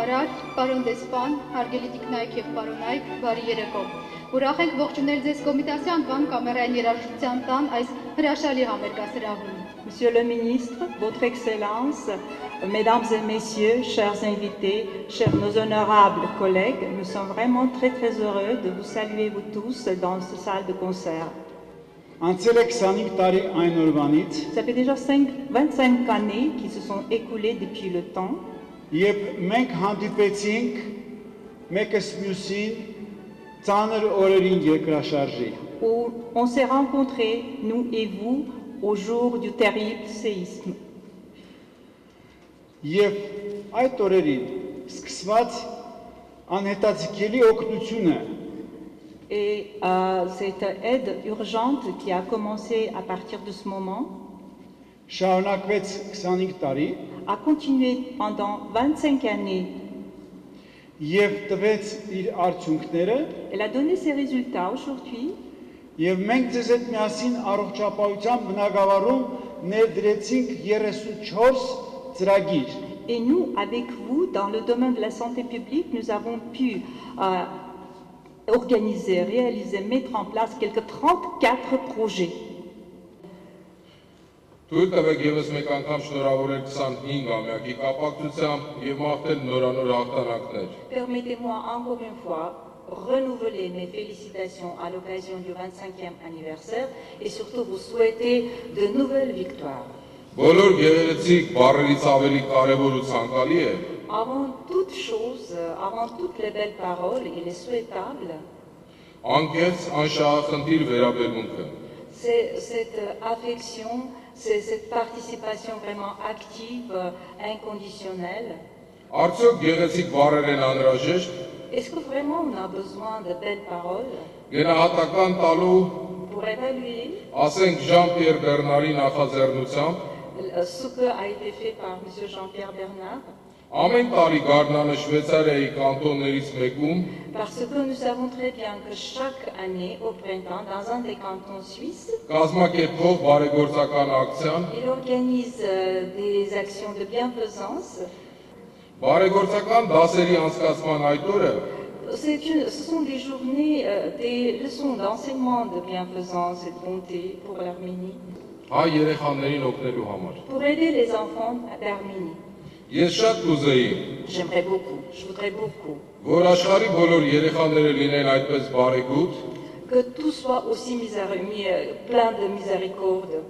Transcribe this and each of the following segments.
նախարար, պարոն դեսպան, հարգելի տիկնայք եւ պարոնայք, բարի երեկո։ Ուրախ ենք ողջունել ձեզ Կոմիտասի անվան կամերային երաժշտության տան այս հրաշալի համերգասրահում։ Monsieur le ministre, votre excellence, mesdames et messieurs, chers invités, chers nos honorables collègues, nous sommes vraiment très heureux de vous saluer vous tous dans cette salle de concert. Ça fait déjà 25 années qui se sont écoulées depuis le temps. Où on s'est rencontrés, nous et vous, au jour du terrible séisme. Et cette aide urgente qui a commencé à partir de ce moment a continué pendant 25 années. Elle a donné ses résultats aujourd'hui. Et nous, avec vous, dans le domaine de la santé publique, nous avons pu organiser, réaliser, mettre en place quelques 34 projets. Permettez-moi encore une fois renouveler mes félicitations à l'occasion du 25e anniversaire et surtout vous souhaiter de nouvelles victoires. Avant toute chose, avant toutes les belles paroles, il est souhaitable c'est cette affection, c'est cette participation vraiment active, inconditionnelle. Est-ce que vraiment on a besoin de belles paroles pour évaluer ce qui a été fait par M. Jean-Pierre Bernard? Parce que nous savons très bien que chaque année, au printemps, dans un des cantons suisses, il organise des actions de bienfaisance. Ce sont des journées, des leçons d'enseignement de bienfaisance et de bonté pour l'Arménie, pour aider les enfants d'Arménie. J'aimerais beaucoup, je voudrais beaucoup que tout soit aussi plein de miséricorde.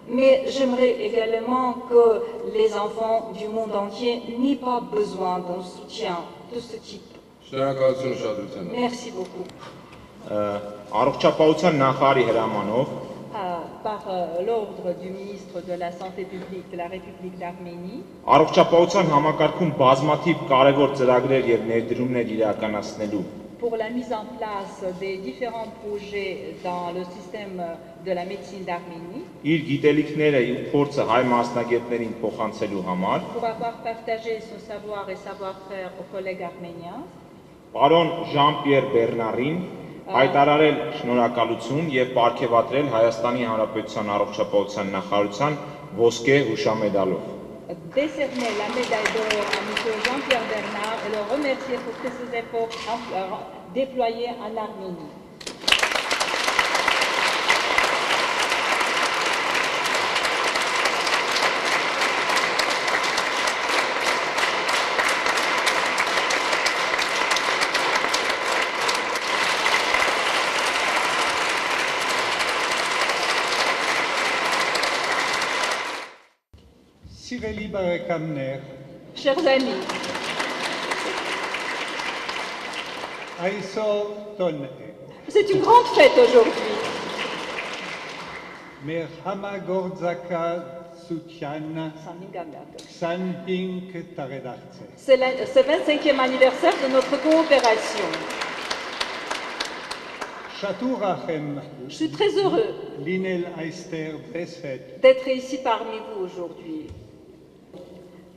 Mais j'aimerais également que les enfants du monde entier n'aient pas besoin d'un soutien de ce type. Merci beaucoup. Par l'ordre du ministre de la Santé publique de la République d'Arménie. Pour la mise en place des différents projets dans le système de la médecine d'Arménie. Pour avoir partagé son savoir et savoir-faire aux collègues arméniens. Պարոն Jean-Pierre Bernard-ին հայտարարել շնորհակալություն եւ պարգեւատրել Հայաստանի Հանրապետության առողջապահության նախարարության ոսկե հուշամեդալով. Décerner la médaille d'or à M. Jean-Pierre Bernard et le remercier pour tous ses efforts déployés en Arménie. Chers amis, c'est une grande fête aujourd'hui. C'est le 25e anniversaire de notre coopération. Je suis très heureux d'être ici parmi vous aujourd'hui.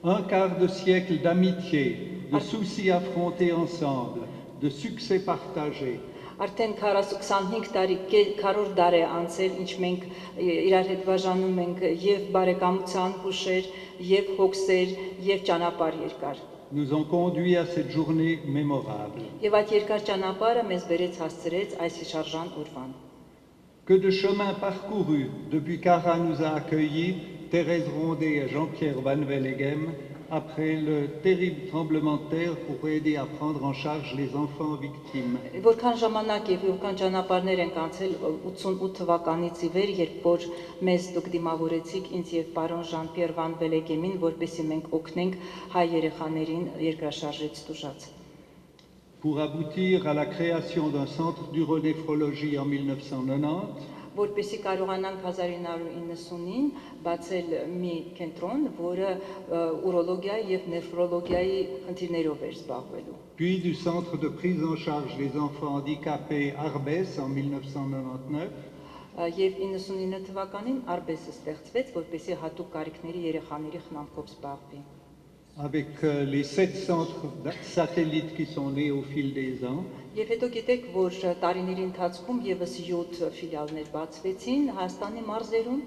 Un quart de siècle d'amitié, de soucis affrontés ensemble, de succès partagés. Արդեն 40-25 տարի քառորդ դար է անցել, ինչ մենք իրար հետ բաժանում ենք եւ բարեկամության հուշեր եւ հոգսեր եւ ճանապարհ երկար։ nous ont conduits à cette journée mémorable. Եվ այդ երկար ճանապարհը մեզ բերեց հասցրեց այս հիշարժան օրվան։ Que de chemin parcouru depuis qu'Ara nous a accueillis, Thérèse Rondet et Jean-Pierre Van Vellegem, après le terrible tremblement de terre pour aider à prendre en charge les enfants victimes. Որքան ժամանակ եւ որքան ճանապարհներ են անցել 88 թվականից ի վեր, երբ որ մեզ դուք դիմավորեցիք ինձ եւ պարոն Ժան-Պիեր Վան Վելեգեմին, որպեսզի մենք օգնենք հայ երեխաներին երկրաշարժից տուժած։ Pour aboutir à la création d'un centre d'uronéphrologie en 1990, Որպեսզի կարողանանք 1990-ին բացել մի կենտրոն, որը ուրոլոգիայի եւ նեֆրոլոգիայի խնդիրներով էր զբաղվելու։ puis du centre de prise en charge des enfants handicapés Arbès en 1999, Եվ 99 թվականին Արբեսը ստեղծվեց, որպեսզի հատուկ կարիքների երեխաների խնամքով զբաղվի։ avec les 7 centres satellites qui sont nés au fil des ans. Եվ հետո գիտեք, որ տարիների ընթացքում եւս 7 ֆիլիալներ բացվեցին Հայաստանի մարզերում։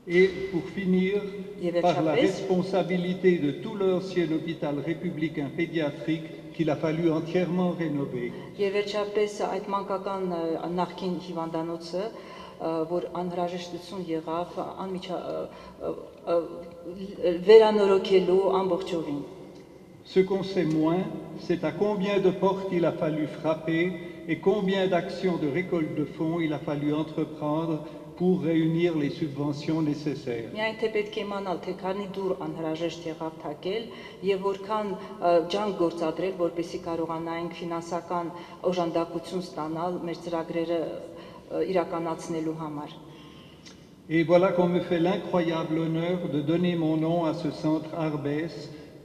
Et pour finir, Et par la Chapez. responsabilité de tout l'ancien hôpital républicain pédiatrique qu'il a fallu entièrement rénover. Եվ վերջապես այդ մանկական նախկին հիվանդանոցը, որ անհրաժեշտություն եղավ վերանորոգելու ամբողջովին։ Ce qu'on sait moins, c'est à combien de portes il a fallu frapper et combien d'actions de récolte de fonds il a fallu entreprendre pour réunir les subventions nécessaires. Միայն թե պետք է իմանալ, թե քանի դուր անհրաժեշտ եղավ թակել եւ որքան ջանք գործադրել, որպեսզի կարողանայինք ֆինանսական օժանդակություն ստանալ մեր ծրագրերը իրականացնելու համար։ Et voilà qu'on me fait l'incroyable honneur de donner mon nom à ce centre Arbès,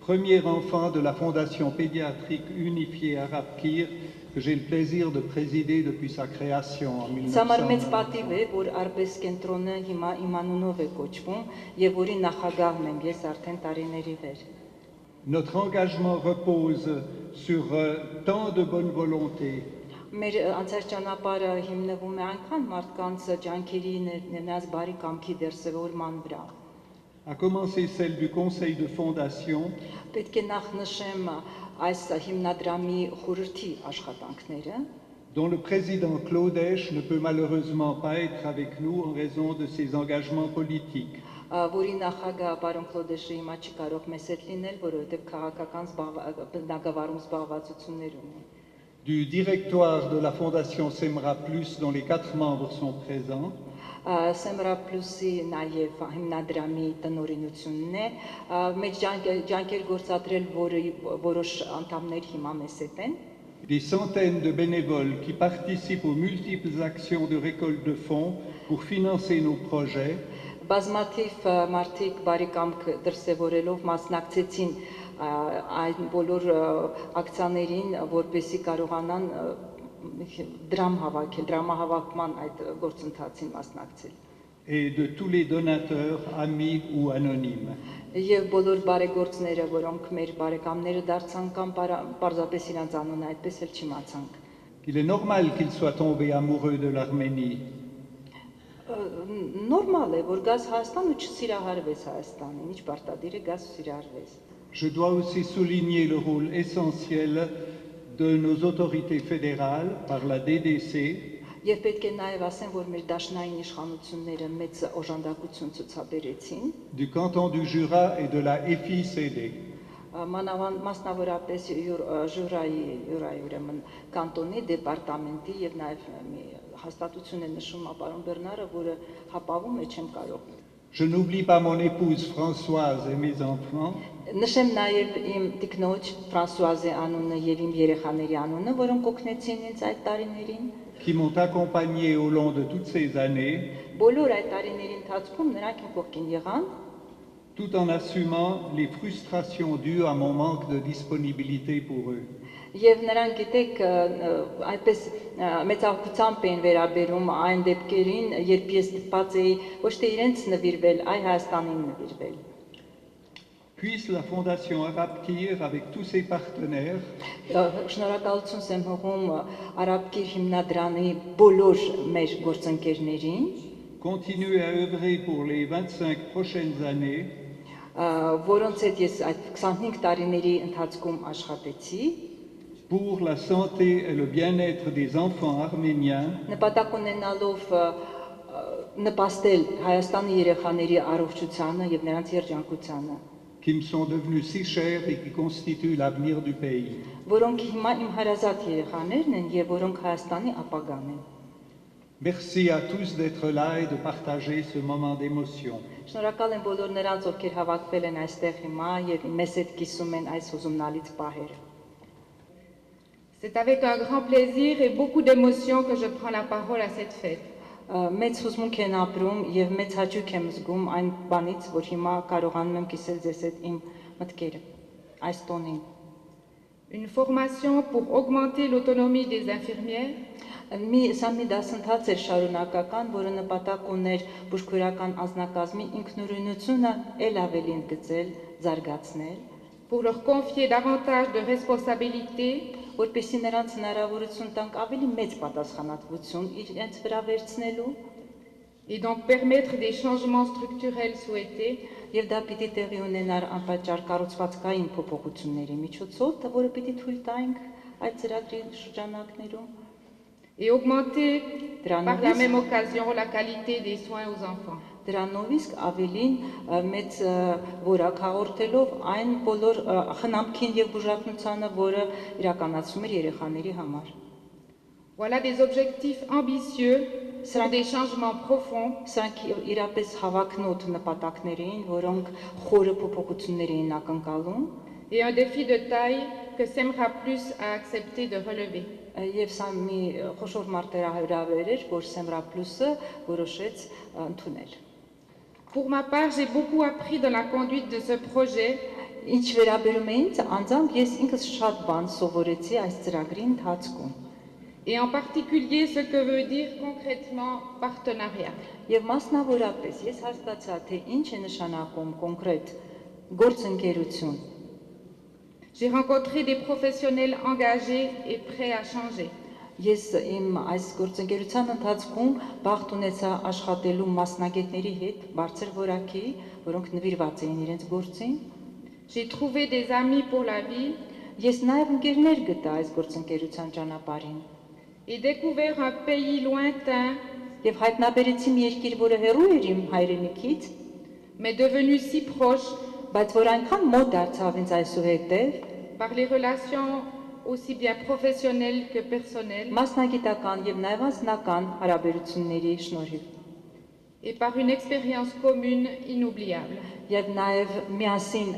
premier enfant de la Fondation pédiatrique unifiée Arabe-Kir, que j'ai le plaisir de présider depuis sa création en Սամար մեծ 1990. պատիվ է, որ Արբես կենտրոնը հիմա իմ անունով է կոչվում եւ որի նախագահն եմ ես արդեն տարիների վեր։ Notre engagement repose sur tant de bonne volonté, Մեր անցած ճանապարհը հիմնվում է այնքան մարդկանց ջանքերի նրանց բարի կամքի դերսևորման վրա։ à commencer celle du conseil de fondation, Պետք է նախ նշեմ այս հիմնադրամի խորհրդի աշխատանքները, dont le président Claude Esch ne peut malheureusement pas être avec nous en raison de ses engagements politiques. որի նախագահ պարոն Կլոդեշը հիմա չի կարող մեզ հետ լինել, որովհետև քաղաքական բնագավառում զբաղվածություններ ունի։ Du directoire de la fondation Semra Plus, dont les 4 membres sont présents, Սեմրա պլյուսի նաև հիմնադրամի տնօրինությունն է, մեր ջանքեր գործադրել, որոշ անդամներ հիմա մեզ հետ են, des centaines de bénévoles qui participent aux multiples actions de récolte de fonds pour financer nos projets, բազմաթիվ մարդիկ բարի կամք դրսևորելով մասնակցեցին այն բոլոր ակցիաներին, որպեսզի կարողանան դրամ հավաքել, դրամահավաքման այդ գործընթացին մասնակցել։ et de tous les donateurs, amis ou anonymes. Եվ բոլոր բարեգործները, որոնք մեր բարեկամները դարձան կամ պարզապես իրանց անունը այդպես էլ չիմացանք։ Il est normal qu'ils soient tombés amoureux de l'Arménie, Նորմալ է, որ գազ Հայաստան ու չսիրահարվես Հայաստանին, ինչ պարտադիր է գազ ու սիրահարվես։ Je dois aussi souligner le rôle essentiel de nos autorités fédérales par la DDC, Եվ պետք է նաև ասեմ, որ մեր դաշնային իշխանությունները մեծ օժանդակություն ցուցաբերեցին, du canton du Jura et de la FICD. Մասնավորապես յուրայի ուրեմն կանտոնի, դեպարտամենտի եւ նաև մի հաստատություն է նշում պարոն Բեռնարը, որը հապավում է չեմ կարող։ Je n'oublie pas mon épouse Françoise et mes enfants, Նշեմ նաև իմ տիկնոջ Ֆրանսուազե անունը եւ իմ երեխաների անունը, որոնք օգնեցին ինձ այդ տարիներին։ qui m'ont accompagné au long de toutes ces années, Բոլոր այդ տարիների ընթացքում նրանք իմ կողքին եղան, tout en assumant les frustrations dues à mon manque de disponibilité pour eux. եւ նրանք գիտեք այդպես մեծահոգությամբ էին վերաբերում այն դեպքերին, երբ ես դպած էի ոչ թե իրենց նվիրվել, այլ Հայաստանին նվիրվել։ Puisse la Fondation Arabe-Kir, avec tous ses partenaires, Շնորհակալություն եմ հողում Արաբկիր հիմնադրամի բոլոր մեր գործընկերներին, continuer à œuvrer pour les 25 prochaines années որոնց հետ ես այդ 25 տարիների ընթացքում աշխատեցի, pour la santé et le bien-être des enfants arméniens նպատակ ունենալով նպաստել Հայաստանի երեխաների առողջությանը եւ նրանց երջանկությանը, qui me sont devenus si chers et qui constituent l'avenir du pays. որոնք հիմա իմ հարազատ երեխաներն են եւ որոնք Հայաստանի ապագան են։ Merci à tous d'être là et de partager ce moment d'émotion. Շնորհակալ եմ բոլոր նրանց, ովքեր հավաքվել են այստեղ հիմա եւ մեզ հետ կիսում են այս հուզումնալից պահերը։ C'est avec un grand plaisir et beaucoup d'émotion que je prends la parole à cette fête. Մեծ հուզմունք են ապրում եւ մեծ հաճույք եմ զգում այն բանից, որ հիմա կարողանում եմ կիսել ձեզ հետ իմ մտքերը այս տոնին։ Une formation pour augmenter l'autonomie des infirmières, Սա մի դասընթաց էր շարունակական, որը նպատակ ուներ բուժքույրական անձնակազմի ինքնուրույնությունը ել ավելի ընդգծել, զարգացնել, pour leur confier davantage de responsabilités, որպեսզի նրանց հնարավորություն տանք ավելի մեծ պատասխանատվություն իրենց վրա վերցնելու et donc permettre des changements structurels souhaités, եւ դա պիտի տեղի ունենար անպատճառ կառուցվածքային փոփոխությունների միջոցով, որը պիտի թույլ տայինք այդ ծրագրի շրջանակներում et augmenter par la դրանով même occasion la qualité des soins aux enfants. Դրանով իսկ ավելին մեծ որակ հաղորդելով այն բոլոր խնամքին եւ բուժակնությանը, որը իրականացում էր երեխաների համար։ Voilà des objectifs ambitieux, sur des changements profonds, Սրանք իրապես հավակնոտ նպատակներ էին, որոնք խորը փոփոխություններ էին ակնկալում, et un défi de taille que Semra Plus a accepté de relever. եւ սա մի խոշոր մարտահրավեր էր, որ Semra Plus-ը որոշեց ընդունել։ Pour ma part, j'ai beaucoup appris dans la conduite de ce projet. Ինչ վերաբերում է ինձ, անձամբ ես ինքս շատ բան սովորեցի այս ծրագրի ընթացքում։ Et en particulier ce que veut dire concrètement partenariat. Եվ մասնավորապես ես հասկացա, թե ինչ է նշանակում կոնկրետ գործընկերություն։ J'ai rencontré des professionnels engagés et prêts à changer. Ես իմ այս գործընկերության ընթացքում բախտ ունեցա աշխատելու մասնագետների հետ բարձր որակի, որոնք նվիրված էին իրենց գործին։ J'ai trouvé des amis pour la vie Ես նաև ընկերներ գտա այս գործընկերության ճանապարհին et découvert un pays lointain, եւ հայտնաբերեցի մի երկիր, որը հեռու էր իմ հայրենիքից, mais devenu si proche բայց որ այնքան մոտ դարձավ ինձ այսուհետև par les relations aussi bien professionnelles que personnelles մասնագիտական եւ նաև անձնական հարաբերությունների շնորհիվ et par une expérience commune inoubliable. եւ նաև միասին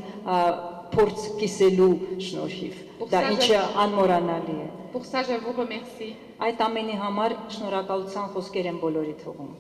փորձ կիսելու շնորհիվ դա ինչը անմոռանալի է։ Pour ça, je vous remercie. Այդ ամենի համար շնորհակալության խոսքեր եմ բոլորի թողում։